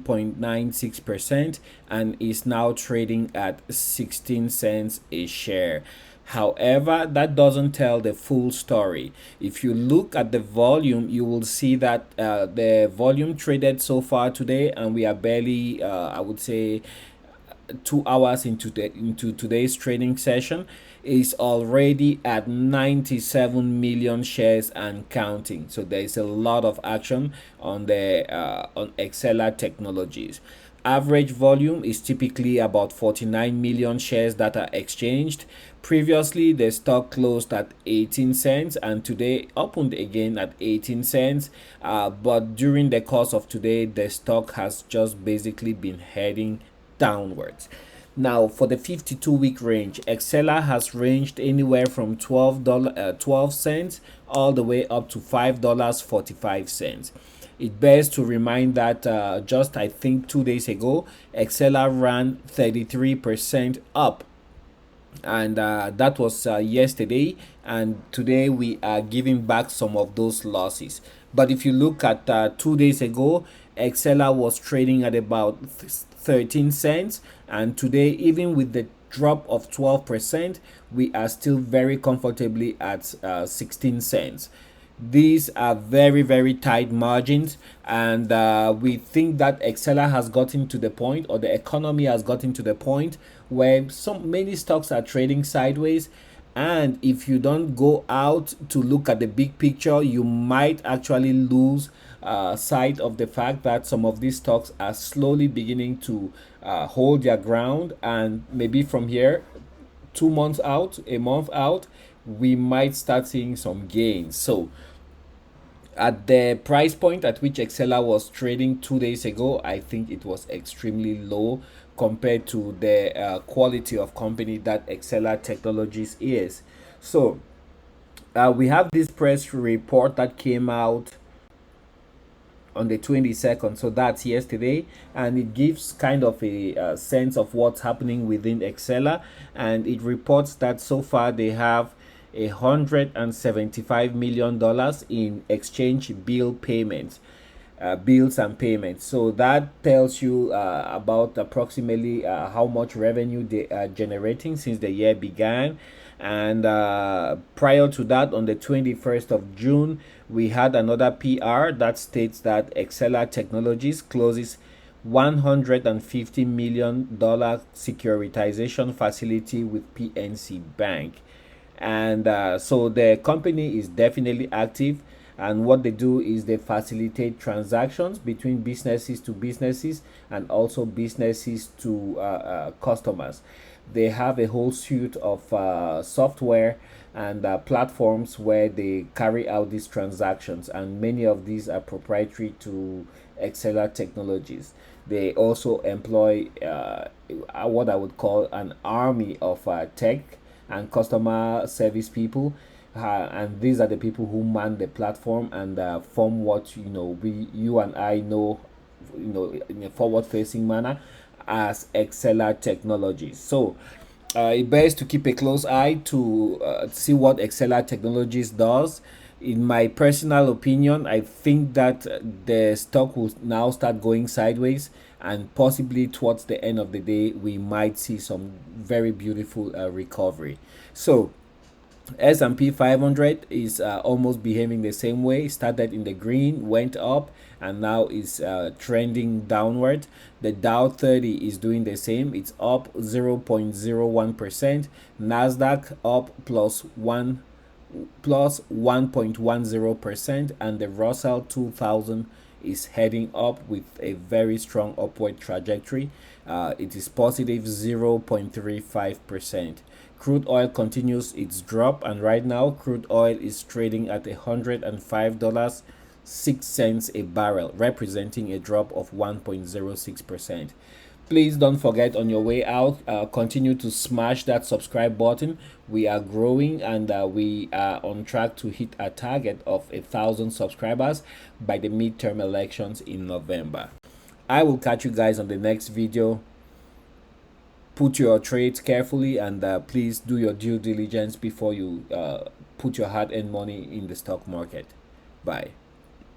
1.96% and is now trading at 16 cents a share. However, that doesn't tell the full story. If you look at the volume, you will see that the volume traded so far today, and we are barely, I would say, 2 hours into today's trading session, is already at 97 million shares and counting. So there is a lot of action on the on Exela Technologies. Average volume is typically about 49 million shares that are exchanged. Previously, the stock closed at 18 cents and today opened again at 18 cents. But during the course of today, the stock has just basically been heading downwards. Now, for the 52-week range, Exela has ranged anywhere from $12 cents all the way up to $5.45. It bears to remind that just I think 2 days ago, Exela ran 33% up, and that was yesterday, and today we are giving back some of those losses. But if you look at 2 days ago, Exela was trading at about 13 cents, and today, even with the drop of 12%, we are still very comfortably at 16 cents. These are very, very tight margins, and we think that Exela has gotten to the point, or the economy has gotten to the point where many stocks are trading sideways. And if you don't go out to look at the big picture, you might actually lose sight of the fact that some of these stocks are slowly beginning to hold their ground, and maybe from here 2 months out, a month out, we might start seeing some gains. So at the price point at which Exela was trading 2 days ago, I think it was extremely low compared to the quality of company that Exela Technologies is. So we have this press report that came out on the 22nd, so that's yesterday, and it gives kind of a sense of what's happening within Exela, and it reports that so far they have $175 million in exchange bills and payments. So that tells you about approximately how much revenue they are generating since the year began. And prior to that, on the 21st of June, we had another PR that states that Exela Technologies closes $150 million securitization facility with PNC Bank. And so the company is definitely active, and what they do is they facilitate transactions between businesses to businesses and also businesses to customers. They have a whole suite of software and platforms where they carry out these transactions, and many of these are proprietary to Exela Technologies. They also employ what I would call an army of tech and customer service people, and these are the people who man the platform and form what you and I know, in a forward-facing manner as Exela Technologies. So it bears to keep a close eye to see what Exela Technologies does. In my personal opinion, I think that the stock will now start going sideways, and possibly towards the end of the day, we might see some very beautiful recovery. So S&P 500 is almost behaving the same way. Started in the green, went up, and now is trending downward. The Dow 30 is doing the same. It's up 0.01%. Nasdaq up plus 1.10%, and the Russell 2000 is heading up with a very strong upward trajectory. It is positive 0.35%. Crude oil continues its drop, and right now crude oil is trading at $105.06 a barrel, representing a drop of 1.06%. Please don't forget, on your way out, continue to smash that subscribe button. We are growing, and we are on track to hit a target of 1,000 subscribers by the midterm elections in November. I will catch you guys on the next video. Put your trades carefully, and please do your due diligence before you put your hard-earned money in the stock market. Bye.